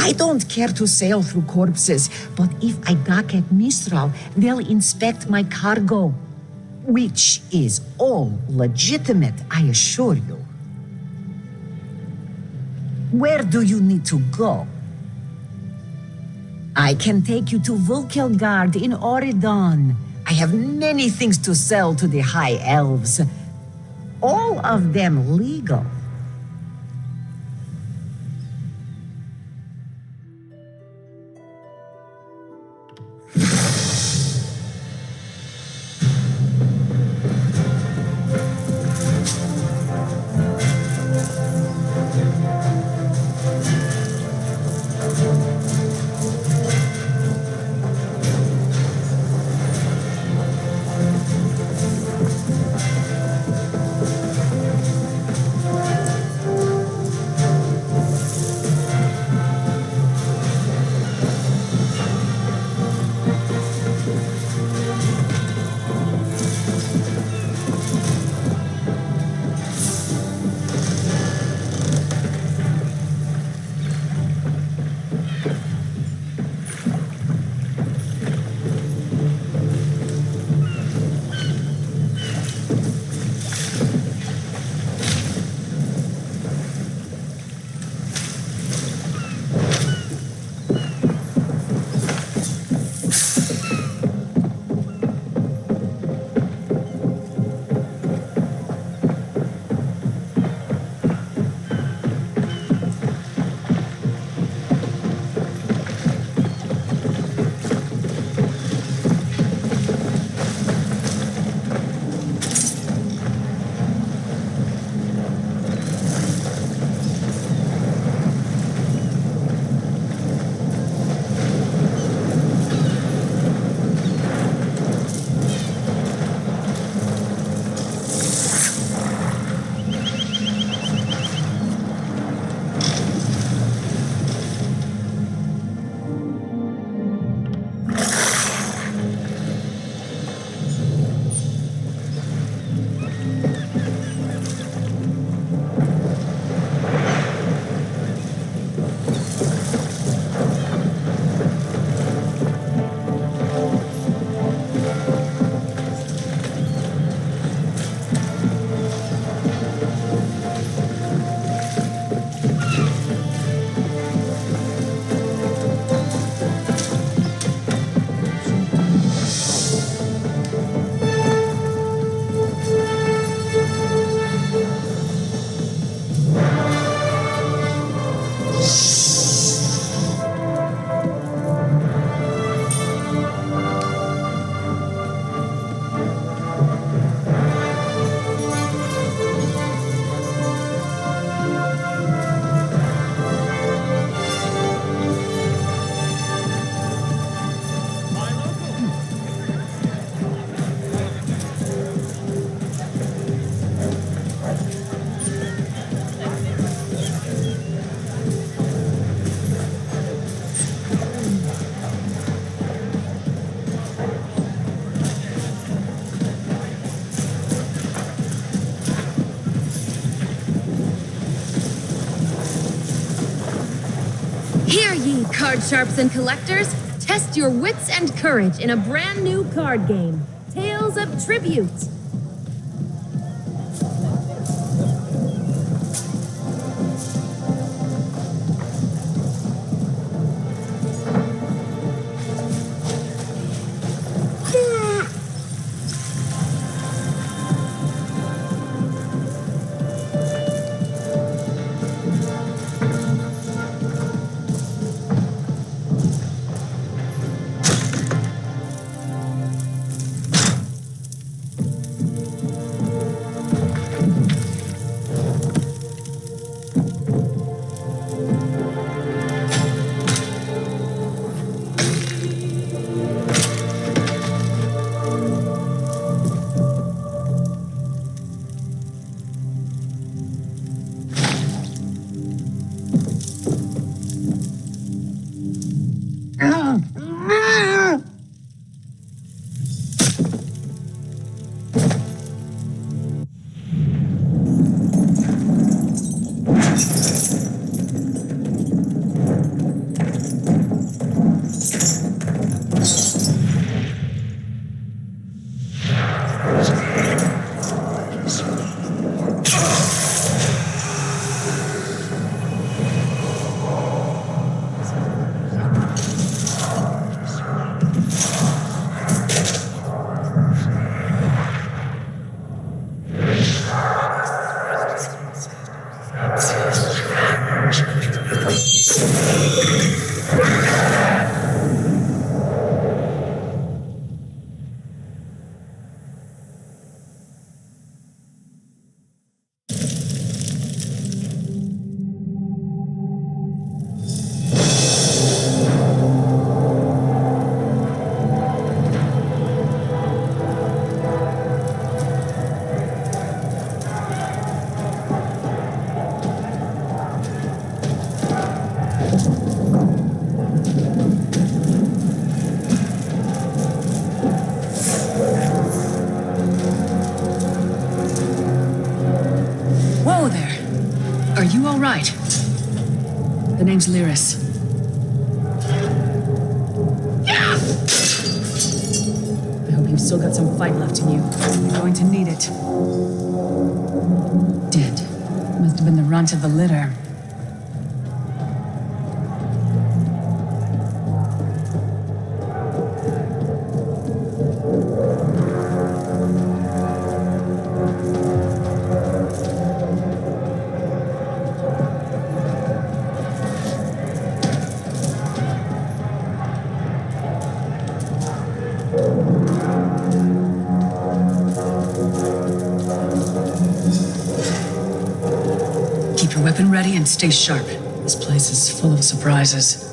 I don't care to sail through corpses, but if I dock at Mistral, they'll inspect my cargo. Which is all legitimate, I assure you. Where do you need to go? I can take you to Vulkelgard in Oridon. I have many things to sell to the High Elves. All of them legal. Hear ye, card sharps and collectors! Test your wits and courage in a brand new card game, Tales of Tribute! Whoa there! Are you all right? The name's Lyris. I hope you've still got some fight left in you. You're going to need it. Dead. Must have been the runt of the litter. Keep your weapon ready and stay sharp. This place is full of surprises.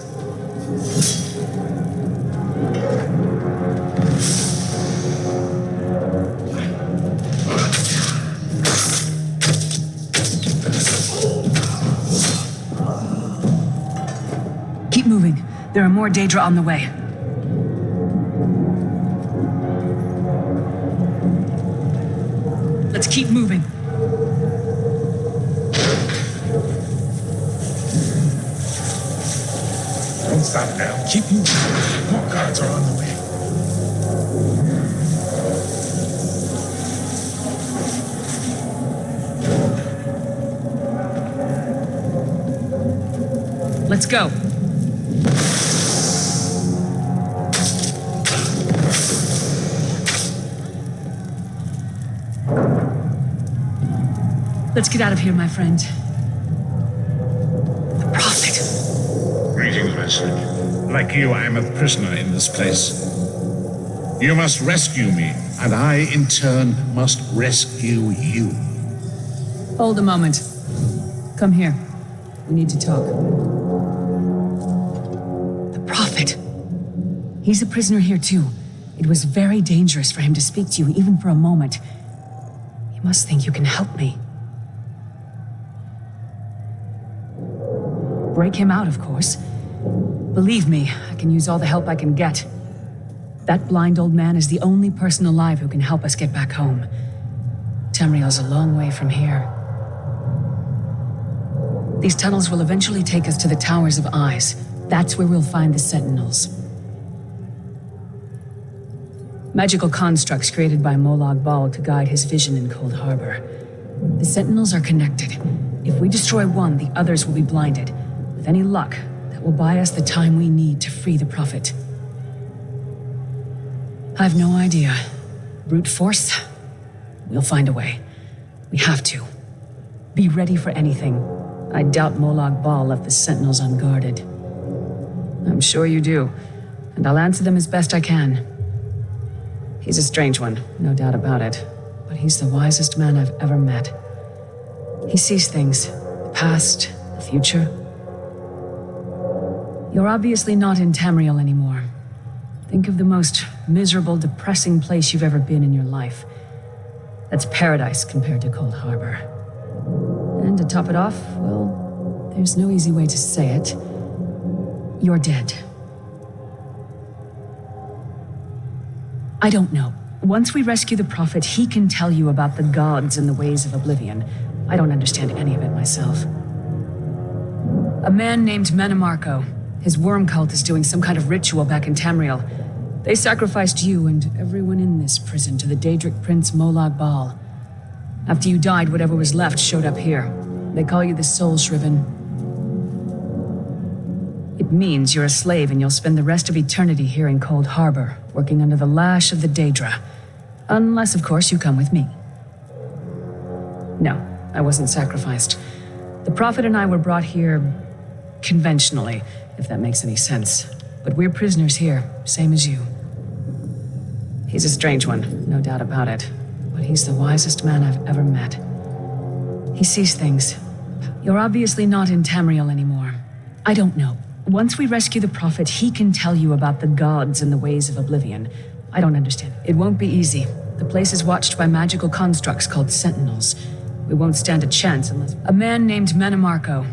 Keep moving. There are more Daedra on the way. Let's keep moving. Don't stop now. Keep moving. More guards are on the way. Let's go. Let's get out of here, my friend. The Prophet. Greetings, Wesley. Like you, I am a prisoner in this place. You must rescue me, and I, in turn, must rescue you. Hold a moment. Come here. We need to talk. The Prophet. He's a prisoner here, too. It was very dangerous for him to speak to you, even for a moment. You must think you can help me. Break him out, of course. Believe me, I can use all the help I can get. That blind old man is the only person alive who can help us get back home. Tamriel's a long way from here. These tunnels will eventually take us to the Towers of Eyes. That's where we'll find the Sentinels. Magical constructs created by Molag Bal to guide his vision in Cold Harbor. The Sentinels are connected. If we destroy one, the others will be blinded. With any luck, that will buy us the time we need to free the Prophet. I've no idea. Brute force? We'll find a way. We have to. Be ready for anything. I doubt Molag Bal left the Sentinels unguarded. I'm sure you do, and I'll answer them as best I can. He's a strange one, no doubt about it, but he's the wisest man I've ever met. He sees things, the past, the future. You're obviously not in Tamriel anymore. Think of the most miserable, depressing place you've ever been in your life. That's paradise compared to Cold Harbor. And to top it off, well, there's no easy way to say it. You're dead. I don't know. Once we rescue the Prophet, he can tell you about the gods and the ways of oblivion. I don't understand any of it myself. A man named Menemarco. His worm cult is doing some kind of ritual back in Tamriel. They sacrificed you and everyone in this prison to the Daedric prince Molag Bal. After you died, whatever was left showed up here. They call you the Soul Shriven. It means you're a slave and you'll spend the rest of eternity here in Cold Harbor, working under the lash of the Daedra. Unless, of course, you come with me. No, I wasn't sacrificed. The Prophet and I were brought here conventionally, if that makes any sense. But we're prisoners here, same as you. He's a strange one, no doubt about it. But he's the wisest man I've ever met. He sees things. You're obviously not in Tamriel anymore. I don't know. Once we rescue the Prophet, he can tell you about the gods and the ways of oblivion. I don't understand. It won't be easy. The place is watched by magical constructs called sentinels. We won't stand a chance unless... A man named Manamarco.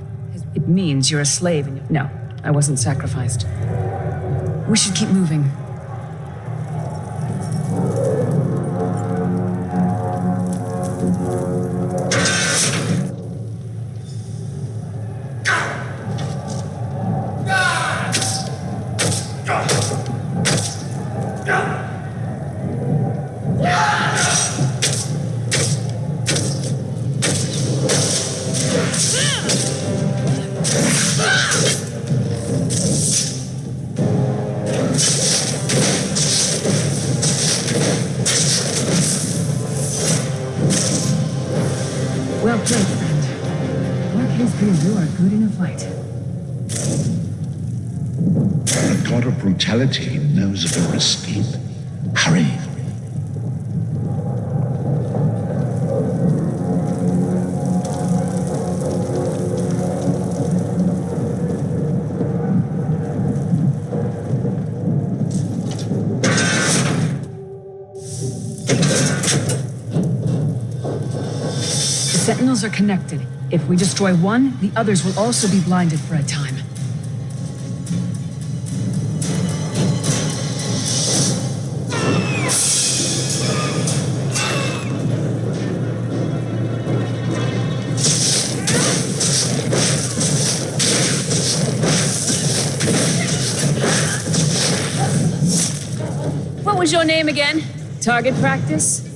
It means you're a slave and... No, I wasn't sacrificed. We should keep moving. Well played, friend. Mark Hastings, you are good in a fight. The god of brutality knows of your escape. Hurry. The sentinels are connected. If we destroy one, the others will also be blinded for a time. What was your name again? Target practice?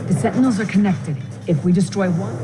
The sentinels are connected. If we destroy one...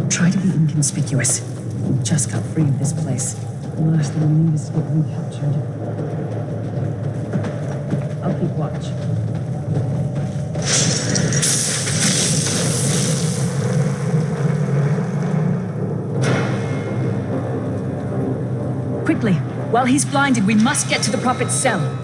Try to be inconspicuous. We just got free of this place. The last thing we need is to get recaptured. keep watch. Quickly! While he's blinded, we must get to the Prophet's cell.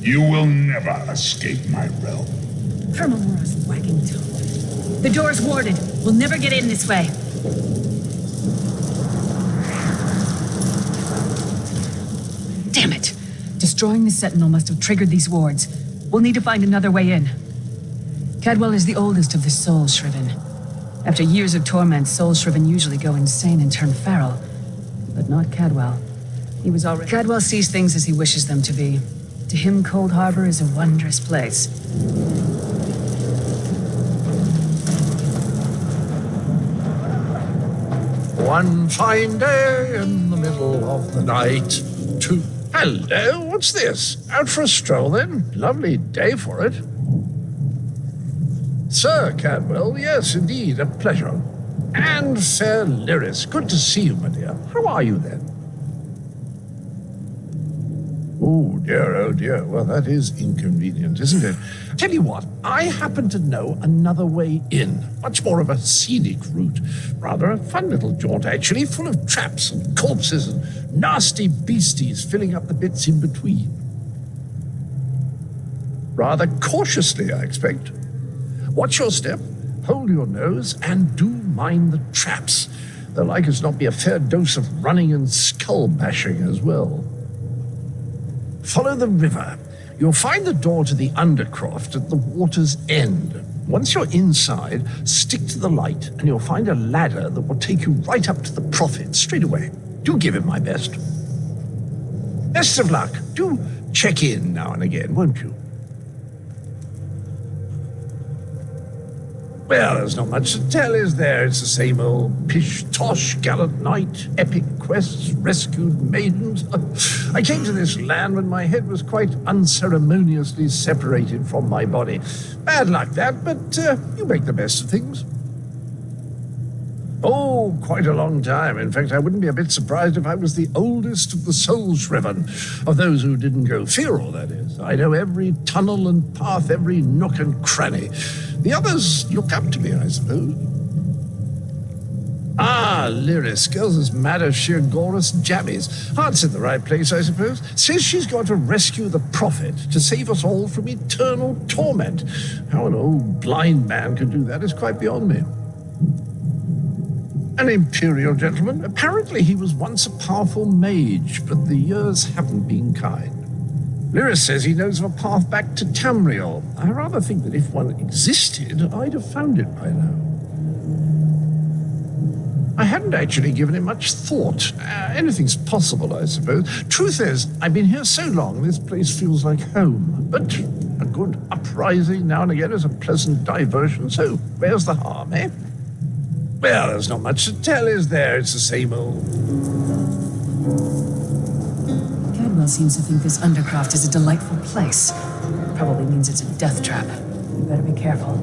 You will never escape my realm. Hermamora's wagging tongue. The door's warded. We'll never get in this way. Damn it! Destroying the Sentinel must have triggered these wards. We'll need to find another way in. Cadwell is the oldest of the Soul Shriven. After years of torment, Soul Shriven usually go insane and turn feral. But not Cadwell. He was already... Cadwell sees things as he wishes them to be. To him, Cold Harbor is a wondrous place. One fine day in the middle of the night. Hello, what's this? Out for a stroll then? Lovely day for it. Sir Cadwell, yes, indeed, a pleasure. And fair Lyris, good to see you, my dear. How are you then? Oh dear, well that is inconvenient, isn't it? Tell you what, I happen to know another way in. Much more of a scenic route. Rather a fun little jaunt, actually, full of traps and corpses and nasty beasties filling up the bits in between. Rather cautiously, I expect. Watch your step, hold your nose, and do mind the traps. There'll like as not be a fair dose of running and skull bashing as well. Follow the river. You'll find the door to the Undercroft at the water's end. Once you're inside, stick to the light, and you'll find a ladder that will take you right up to the Prophet straight away. Do give him my best. Best of luck. Do check in now and again, won't you? Well, there's not much to tell, is there? It's the same old pish-tosh, gallant knight, epic quests, rescued maidens. I came to this land when my head was quite unceremoniously separated from my body. Bad luck, that, but you make the best of things. Oh, quite a long time. In fact, I wouldn't be a bit surprised if I was the oldest of the Soul Shriven, of those who didn't go feral, that is. I know every tunnel and path, every nook and cranny. The others look up to me, I suppose. Ah, Lyris, girl's as mad as sheer Gorus jammies. Heart's in the right place, I suppose. Says she's got to rescue the Prophet to save us all from eternal torment. How an old blind man could do that is quite beyond me. An imperial gentleman. Apparently he was once a powerful mage, but the years haven't been kind. Lyris says he knows of a path back to Tamriel. I rather think that if one existed, I'd have found it by now. I hadn't actually given it much thought. Anything's possible, I suppose. Truth is, I've been here so long, this place feels like home. But a good uprising now and again is a pleasant diversion, so where's the harm, eh? Well, there's not much to tell, is there? It's the same old... Cadwell seems to think this Undercroft is a delightful place. Probably means it's a death trap. You better be careful.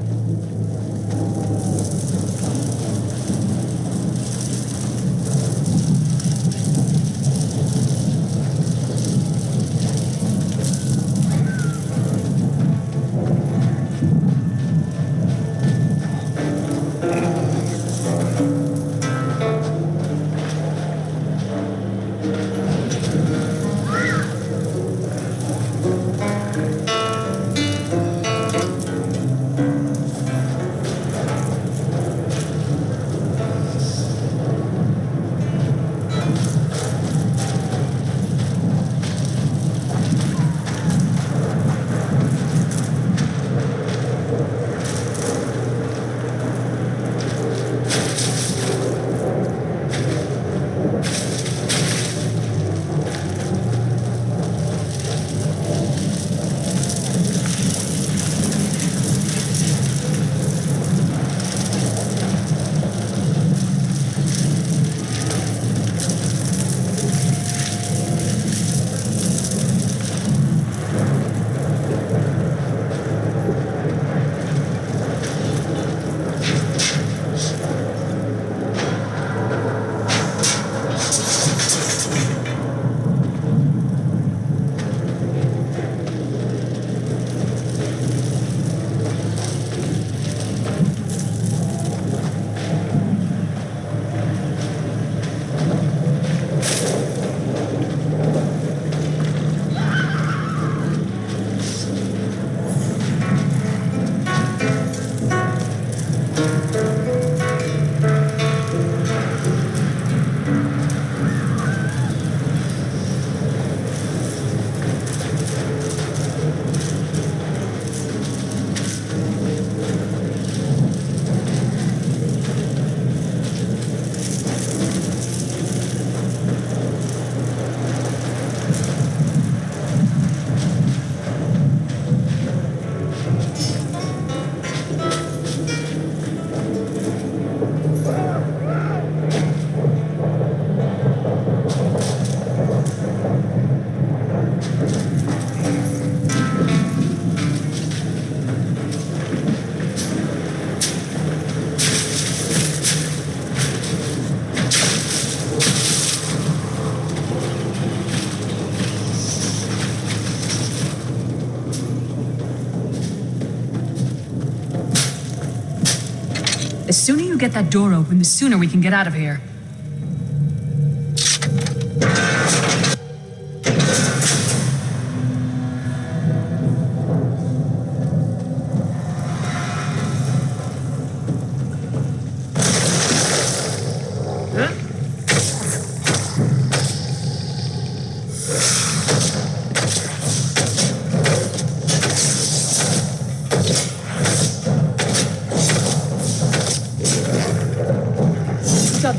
get that door open, the sooner we can get out of here.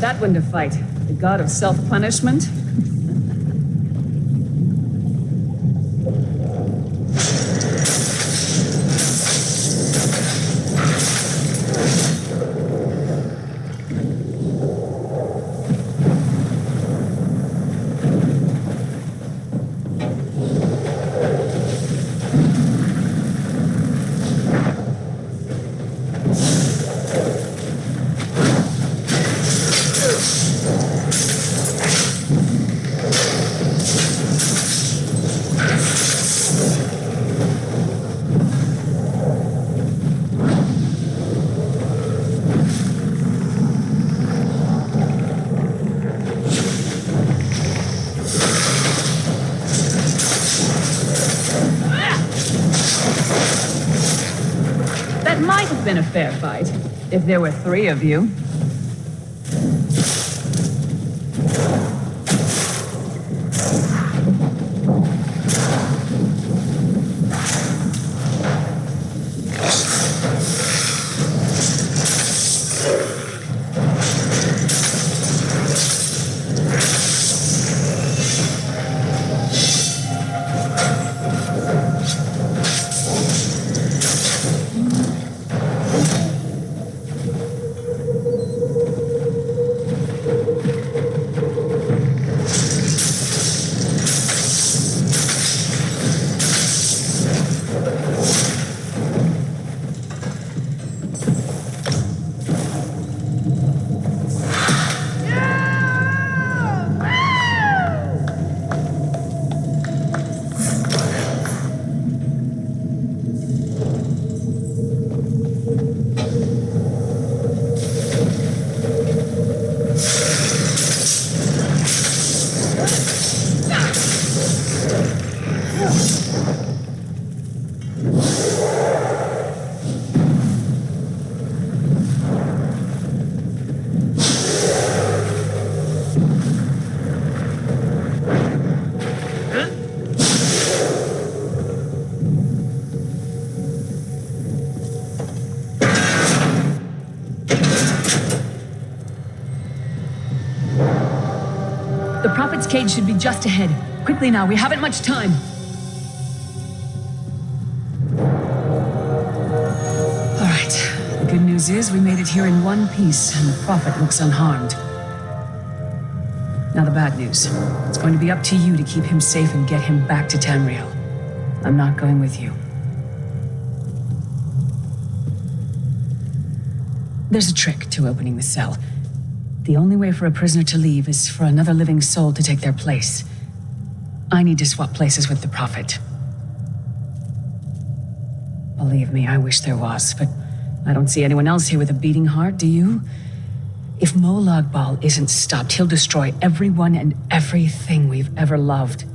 That one to fight. The god of self-punishment? That might have been a fair fight, if there were 3 of you. The Prophet's cage should be just ahead. Quickly now, we haven't much time. All right. The good news is we made it here in one piece, and the Prophet looks unharmed. Now the bad news. It's going to be up to you to keep him safe and get him back to Tamriel. I'm not going with you. There's a trick to opening the cell. The only way for a prisoner to leave is for another living soul to take their place. I need to swap places with the Prophet. Believe me, I wish there was, but I don't see anyone else here with a beating heart, do you? If Molag Bal isn't stopped, he'll destroy everyone and everything we've ever loved.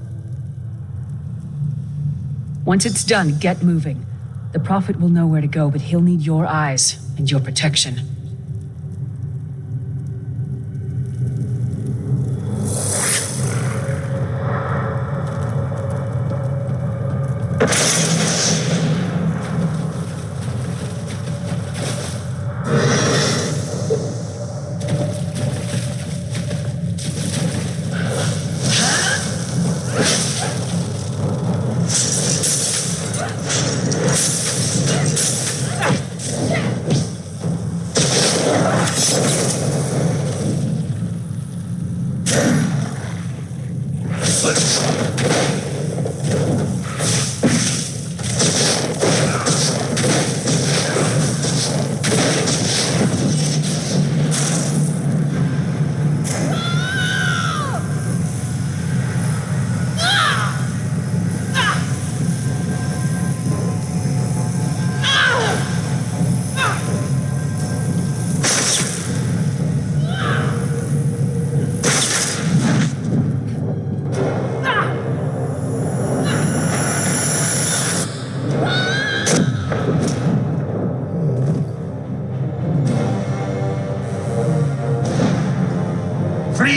Once it's done, get moving. The Prophet will know where to go, but he'll need your eyes and your protection.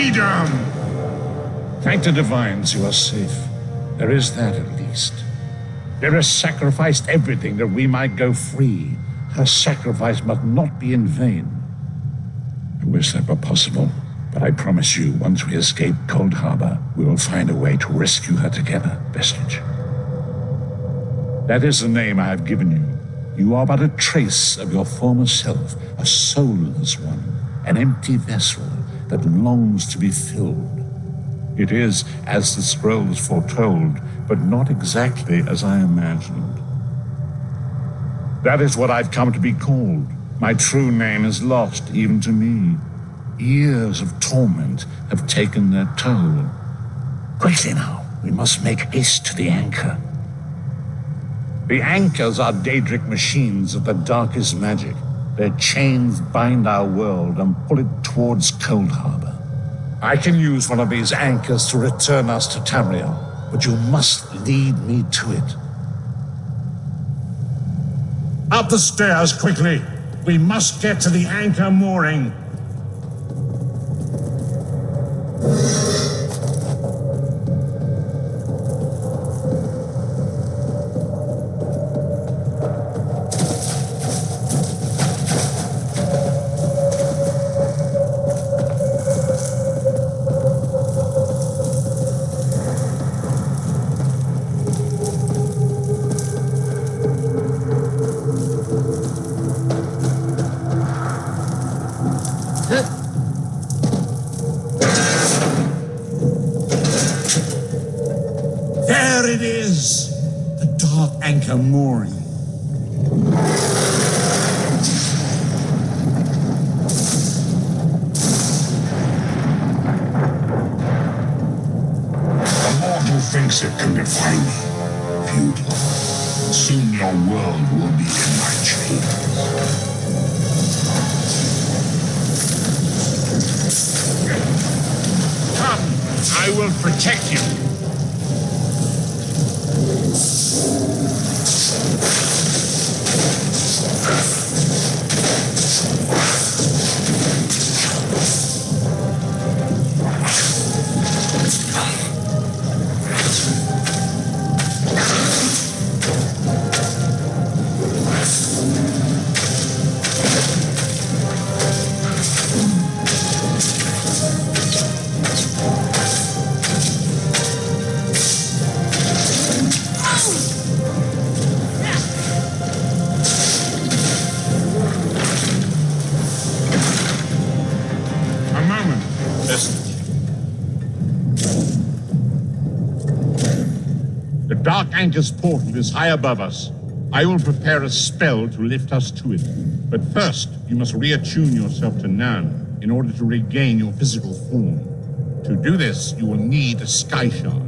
freedom! Thank the divines you are safe. There is that at least. There has sacrificed everything that we might go free. Her sacrifice must not be in vain. I wish that were possible, but I promise you, once we escape Cold Harbor, we will find a way to rescue her together, Vestige. That is the name I have given you. You are but a trace of your former self, a soulless one, an empty vessel that longs to be filled. It is as the scrolls foretold, but not exactly as I imagined. That is what I've come to be called. My true name is lost, even to me. Years of torment have taken their toll. Quickly now, we must make haste to the anchor. The anchors are Daedric machines of the darkest magic. Their chains bind our world and pull it towards Cold Harbor. I can use one of these anchors to return us to Tamriel, but you must lead me to it. Up the stairs, quickly! We must get to the anchor mooring. There it is! The dark anchor mooring. The mortal thinks it can define me. Futile. Soon your world will be in my chains. Come, I will protect you. The dark anchor's portal is high above us. I will prepare a spell to lift us to it. But first, you must reattune yourself to Nan in order to regain your physical form. To do this, you will need a sky shard.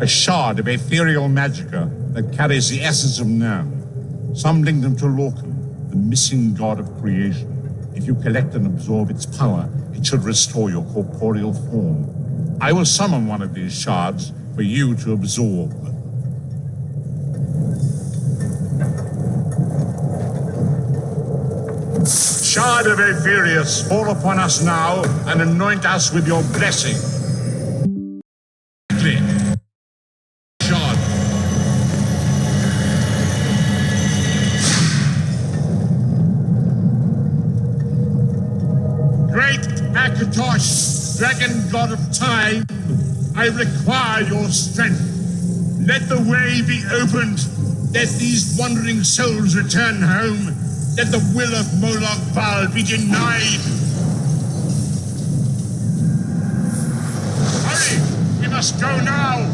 A shard of ethereal magicka that carries the essence of Nan. Some link them to Lorcan, the missing god of creation. If you collect and absorb its power, it should restore your corporeal form. I will summon one of these shards for you to absorb. Shard of Aetherius, fall upon us now and anoint us with your blessing. Shard. Great Akatosh, dragon god of time, I require your strength. Let the way be opened. Let these wandering souls return home. Let the will of Moloch Val be denied. Hurry! We must go now!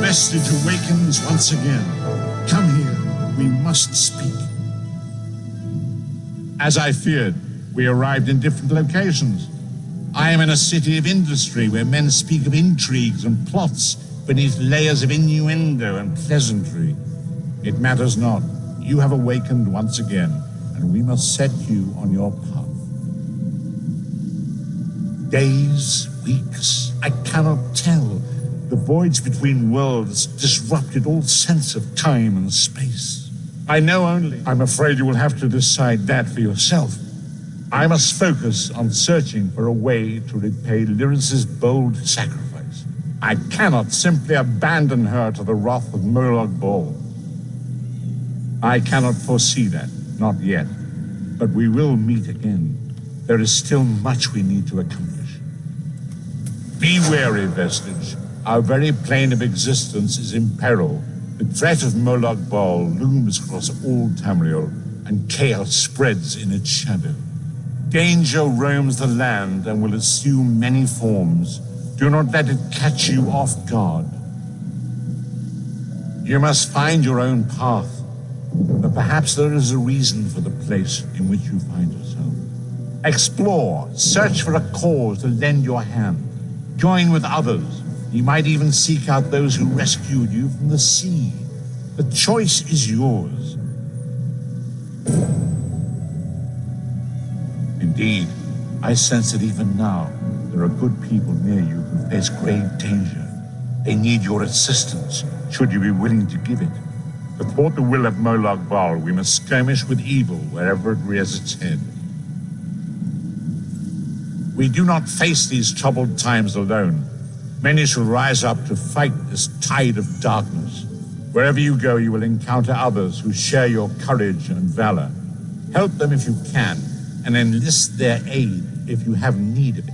Vestige awakens once again. Come here, we must speak. As I feared, we arrived in different locations. I am in a city of industry where men speak of intrigues and plots beneath layers of innuendo and pleasantry. It matters not. You have awakened once again, and we must set you on your path. Days, weeks, I cannot tell. The voids between worlds disrupted all sense of time and space. I know only. I'm afraid you will have to decide that for yourself. I must focus on searching for a way to repay Lyris's bold sacrifice. I cannot simply abandon her to the wrath of Murloc Ball. I cannot foresee that, not yet. But we will meet again. There is still much we need to accomplish. Be wary, Vestige. Our very plane of existence is in peril. The threat of Murloc Ball looms across all Tamriel, and chaos spreads in its shadow. Danger roams the land and will assume many forms. Do not let it catch you off guard. You must find your own path, but perhaps there is a reason for the place in which you find yourself. Explore, search for a cause to lend your hand. Join with others. You might even seek out those who rescued you from the sea. The choice is yours. Indeed, I sense that even now, there are good people near you who face grave danger. They need your assistance, should you be willing to give it. To thwart the will of Murloc Ball, we must skirmish with evil wherever it rears its head. We do not face these troubled times alone. Many shall rise up to fight this tide of darkness. Wherever you go, you will encounter others who share your courage and valor. Help them if you can, and enlist their aid if you have need of it.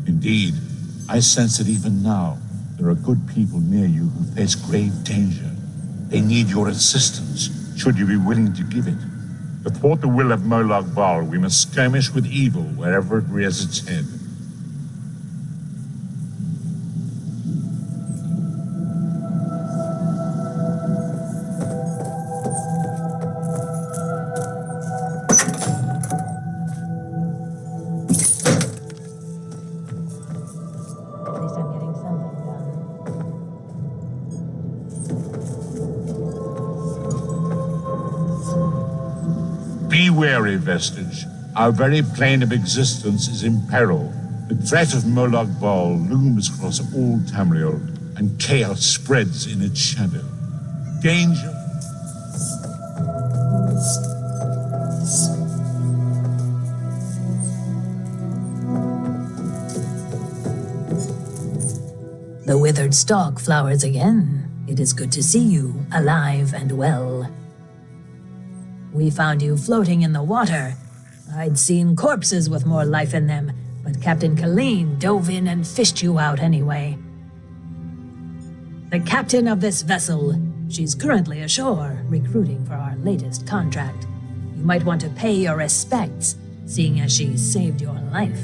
Indeed, I sense that even now, there are good people near you who face grave danger. They need your assistance, should you be willing to give it. To thwart the will of Murloc Ball, we must skirmish with evil wherever it rears its head. Be wary, Vestige. Our very plane of existence is in peril. The threat of Murloc Ball looms across all Tamriel, and chaos spreads in its shadow. Danger. The withered stalk flowers again. It is good to see you, alive and well. We found you floating in the water. I'd seen corpses with more life in them, but Captain Colleen dove in and fished you out anyway. The captain of this vessel, she's currently ashore, recruiting for our latest contract. You might want to pay your respects, seeing as she saved your life.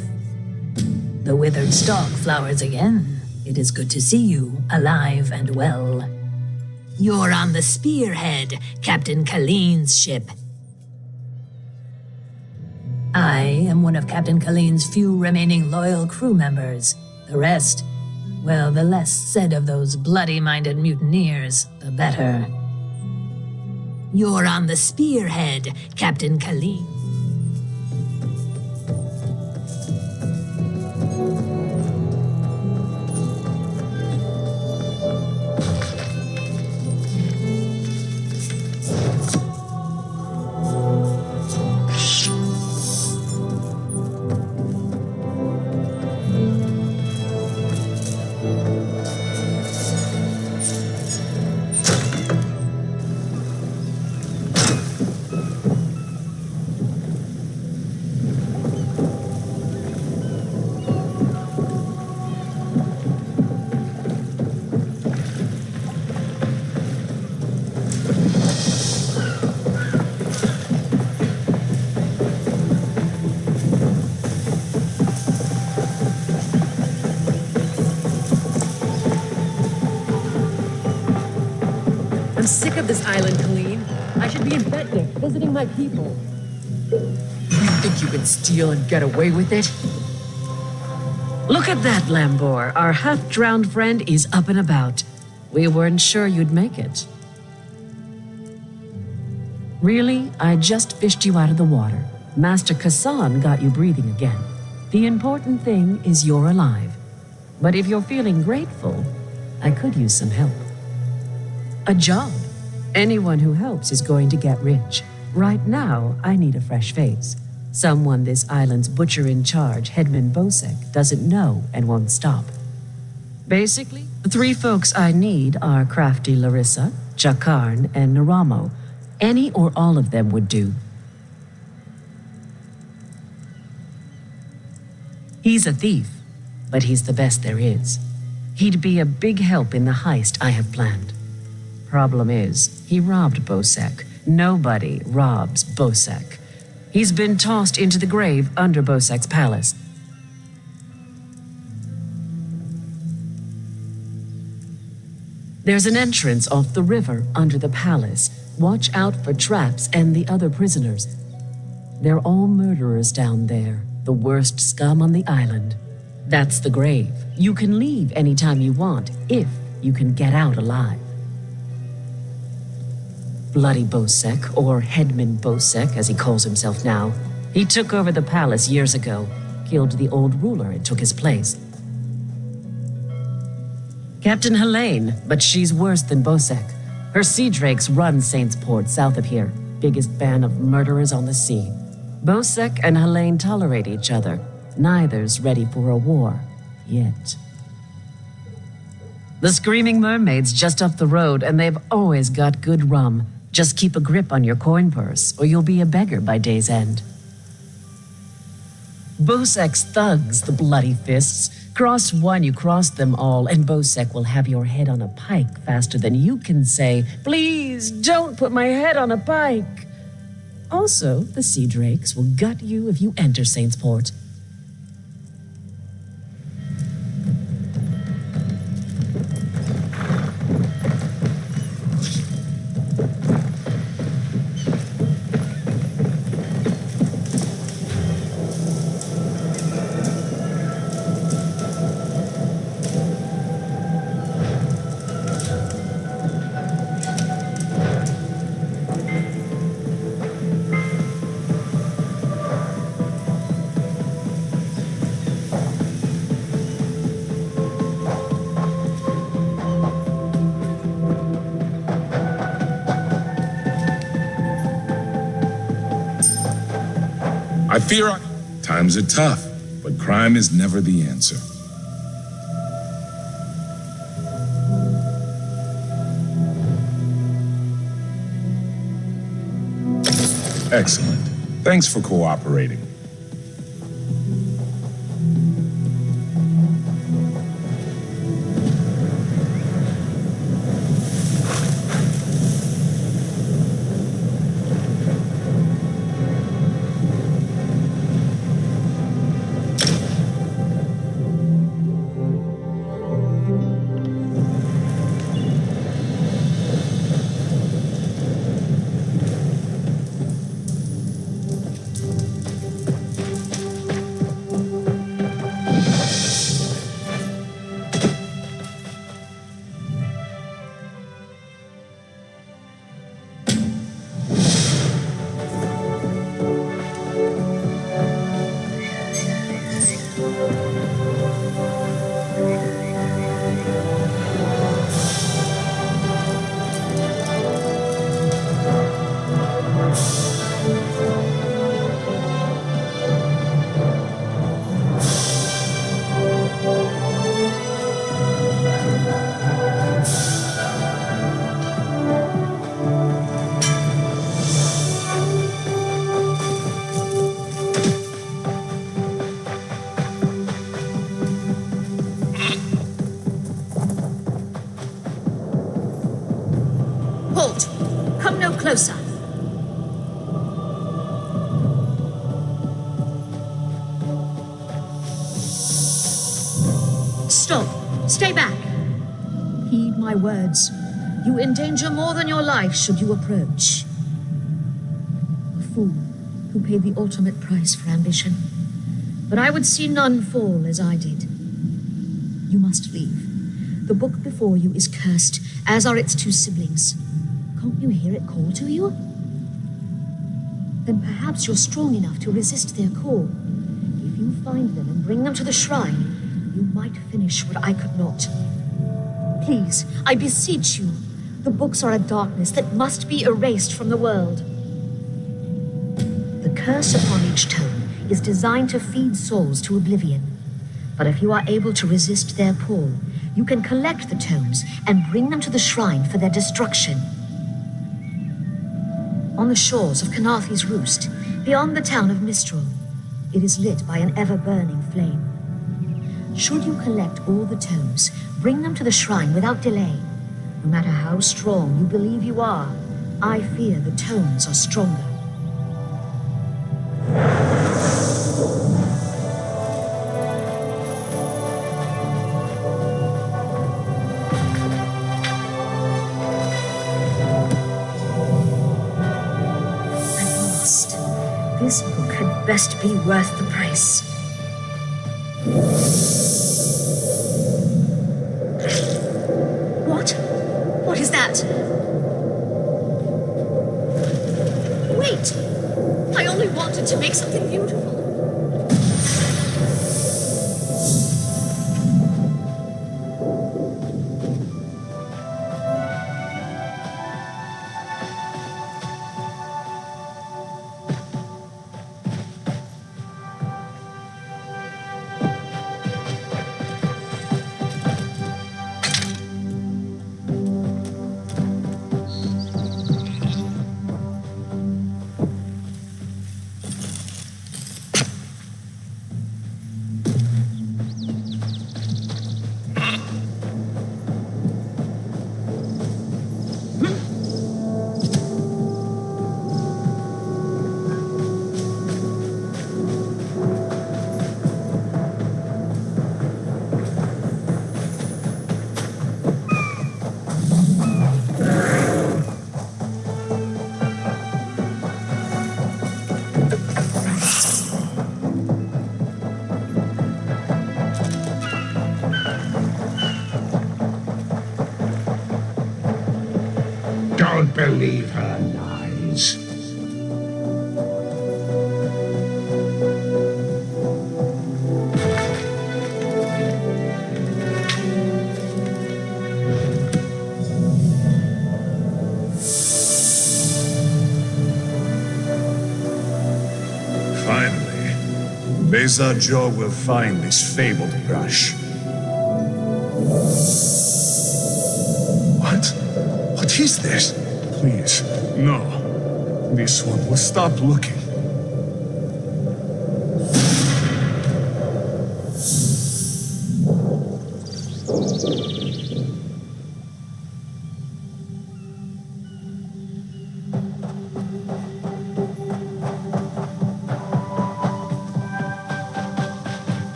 The withered stalk flowers again. It is good to see you, alive and well. You're on the Spearhead, Captain Colleen's ship. I am one of Captain Colleen's few remaining loyal crew members. The rest, well, the less said of those bloody-minded mutineers, the better. You're on the Spearhead, Captain Colleen. I'm sick of this island, Colleen. I should be in Betnik, visiting my people. You think you can steal and get away with it? Look at that, Lambor. Our half-drowned friend is up and about. We weren't sure you'd make it. Really, I just fished you out of the water. Master Kassan got you breathing again. The important thing is you're alive. But if you're feeling grateful, I could use some help. A job. Anyone who helps is going to get rich. Right now, I need a fresh face. Someone this island's butcher in charge, Headman Bosek, doesn't know and won't stop. Basically, the three folks I need are Crafty Larissa, Jakarn, and Naramo. Any or all of them would do. He's a thief, but he's the best there is. He'd be a big help in the heist I have planned. Problem is, he robbed Bosek. Nobody robs Bosek. He's been tossed into the grave under Bosek's palace. There's an entrance off the river under the palace. Watch out for traps and the other prisoners. They're all murderers down there, the worst scum on the island. That's the grave. You can leave anytime you want, if you can get out alive. Bloody Bosek, or Headman Bosek, as he calls himself now. He took over the palace years ago, killed the old ruler and took his place. Captain Helene, but she's worse than Bosek. Her sea drakes run Saint's Port south of here, biggest band of murderers on the sea. Bosek and Helene tolerate each other. Neither's ready for a war, yet. The Screaming Mermaid's just up the road, and they've always got good rum. Just keep a grip on your coin purse, or you'll be a beggar by day's end. Bosek's thugs, the bloody fists. Cross one, you cross them all, and Bosek will have your head on a pike faster than you can say, "Please, don't put my head on a pike." Also, the Sea Drakes will gut you if you enter Saint's Port. I fear times are tough, but crime is never the answer. Excellent. Thanks for cooperating. Halt! Come no closer. Stop! Stay back! Heed my words. You endanger more than your life should you approach. A fool who paid the ultimate price for ambition. But I would see none fall as I did. You must leave. The book before you is cursed, as are its two siblings. Can't you hear it call to you? Then perhaps you're strong enough to resist their call. If you find them and bring them to the shrine, you might finish what I could not. Please, I beseech you. The books are a darkness that must be erased from the world. The curse upon each tome is designed to feed souls to oblivion. But if you are able to resist their pull, you can collect the tomes and bring them to the shrine for their destruction. On the shores of Kanathi's Roost, beyond the town of Mistral, it is lit by an ever-burning flame. Should you collect all the tomes, bring them to the shrine without delay. No matter how strong you believe you are, I fear the tomes are stronger. This book had best be worth the price. What? What is that? Wait! I only wanted to make something beautiful. Don't believe her lies. Finally, Beza Joe will find this fabled brush. What is this? Please, no. This one will stop looking.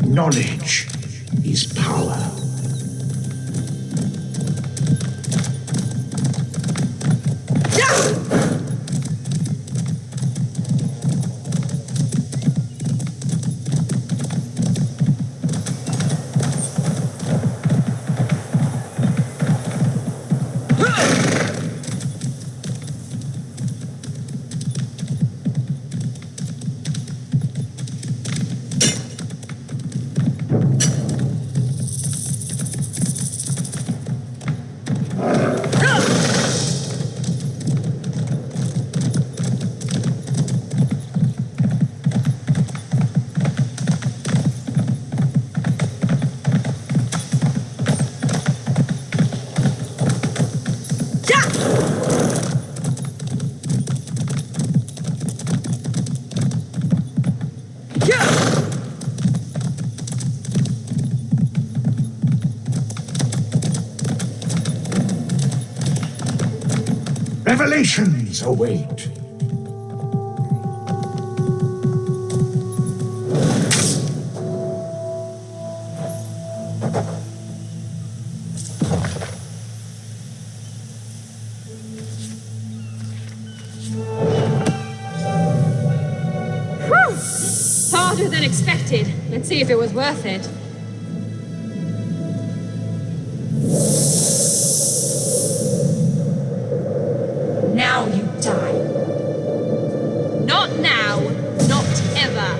Knowledge is power. Revelations await. Harder than expected. Let's see if it was worth it. Now you die. Not now. Not ever.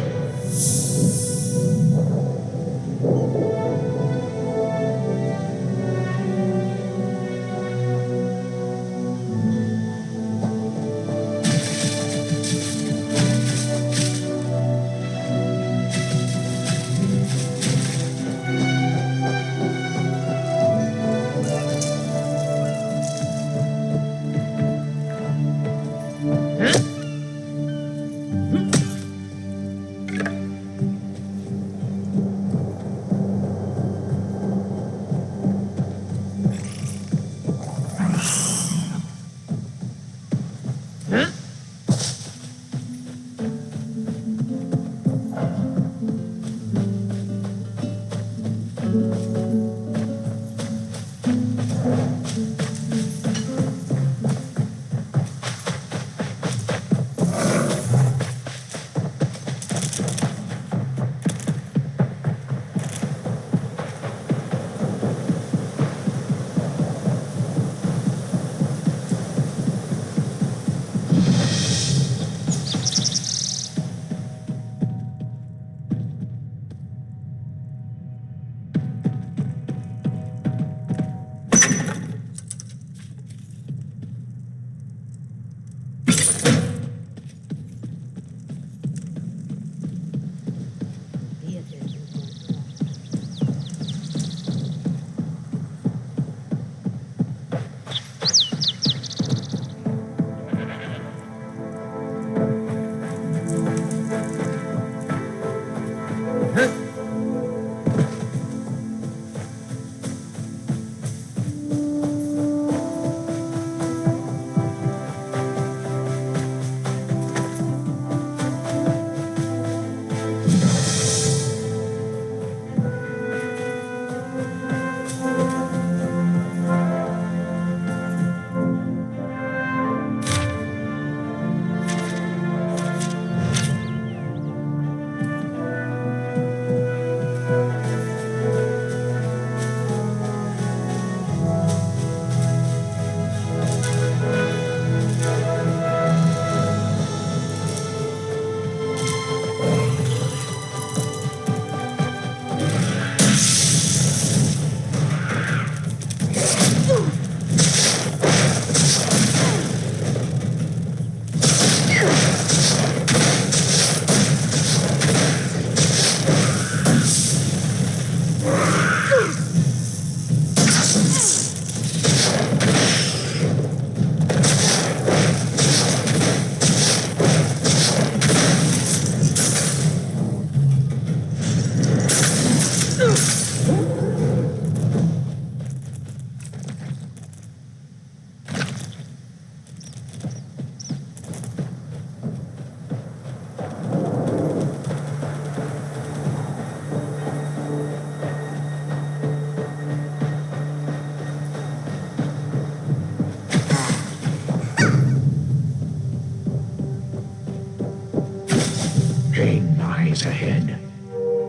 Pain lies ahead.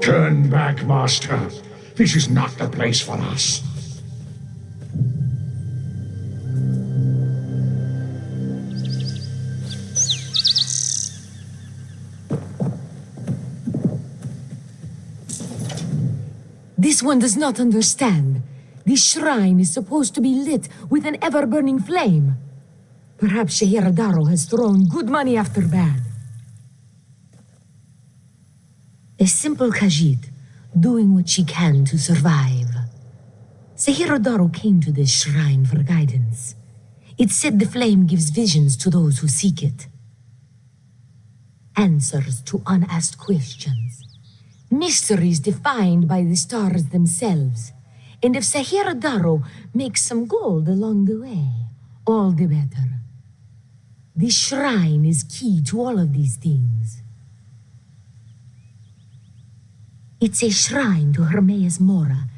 Turn back, Master. This is not the place for us. This one does not understand. This shrine is supposed to be lit with an ever-burning flame. Perhaps Shehiradaro has thrown good money after bad. A simple Khajiit, doing what she can to survive. Shehiradaro came to this shrine for guidance. It said the flame gives visions to those who seek it. Answers to unasked questions. Mysteries defined by the stars themselves. And if Shehiradaro makes some gold along the way, all the better. The shrine is key to all of these things. It's a shrine to Hermaeus Mora,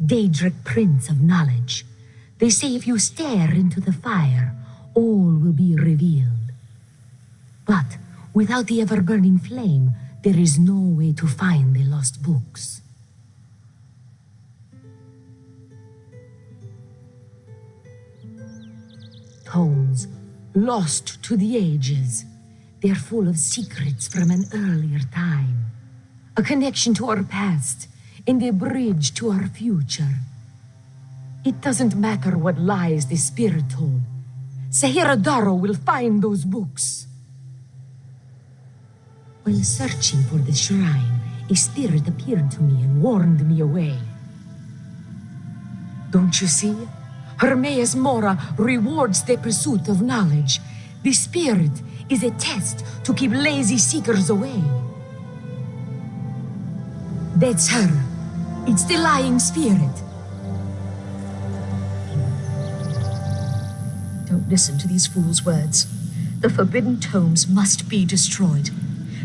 Daedric Prince of Knowledge. They say if you stare into the fire, all will be revealed. But without the ever-burning flame, there is no way to find the lost books. Tomes, lost to the ages. They're full of secrets from an earlier time. A connection to our past and a bridge to our future. It doesn't matter what lies the spirit told. Sahiradaro will find those books. While searching for the shrine, a spirit appeared to me and warned me away. Don't you see? Hermaeus Mora rewards the pursuit of knowledge. The spirit is a test to keep lazy seekers away. That's her. It's the lying spirit. Don't listen to these fools' words. The forbidden tomes must be destroyed.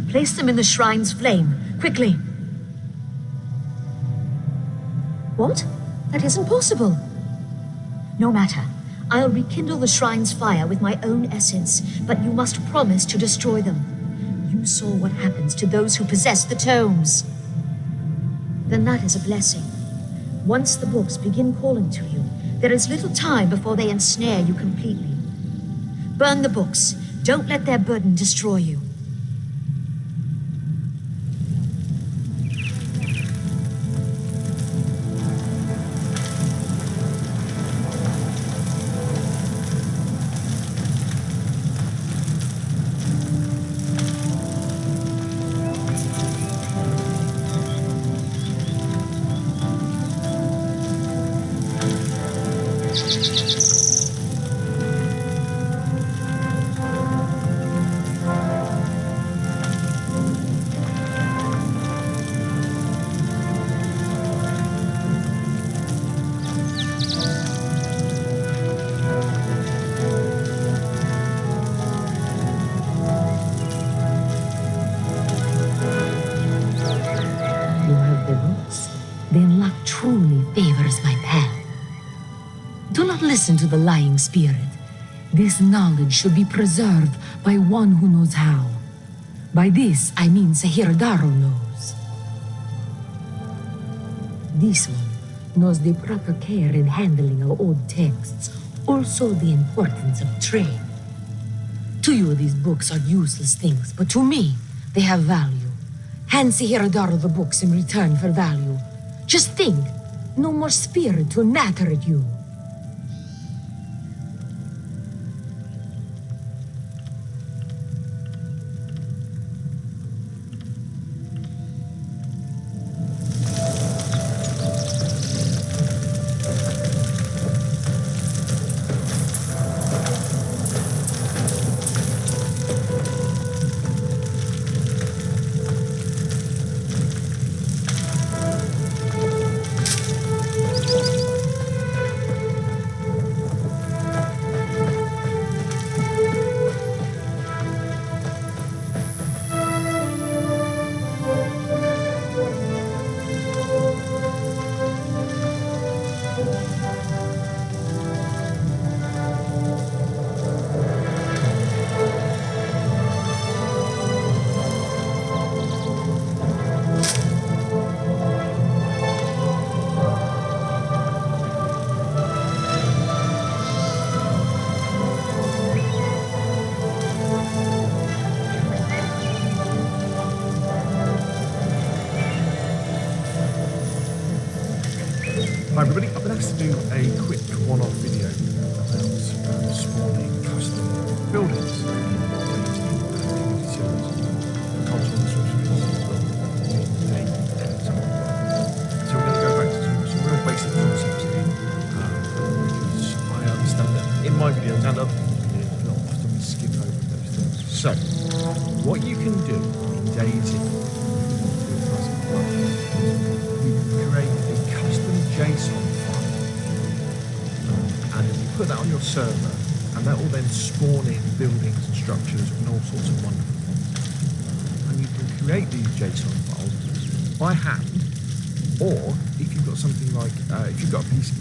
Place them in the shrine's flame, quickly. What? That isn't possible. No matter. I'll rekindle the shrine's fire with my own essence, but you must promise to destroy them. You saw what happens to those who possess the tomes. Then that is a blessing. Once the books begin calling to you, there is little time before they ensnare you completely. Burn the books. Don't let their burden destroy you. Then luck truly favors my path. Do not listen to the lying spirit. This knowledge should be preserved by one who knows how. By this, I mean Sahiradaro knows. This one knows the proper care in handling of old texts, also the importance of trade. To you, these books are useless things, but to me, they have value. Hand Sahiradaro the books in return for value. Just think, no more spirit to natter at you. Hi everybody, I've been asked to do a quick one-off video about spawning custom buildings in community servers for content subscriptions as well. So we're going to go back to some real basic concepts here, because I understand that in my videos and other videos, often we skip over those things. So, what you can do in DayZ, you can create a custom JSON file, and then you put that on your server and that will then spawn in buildings and structures and all sorts of wonderful things. And you can create these JSON files by hand, or if you've got something like, if you've got a piece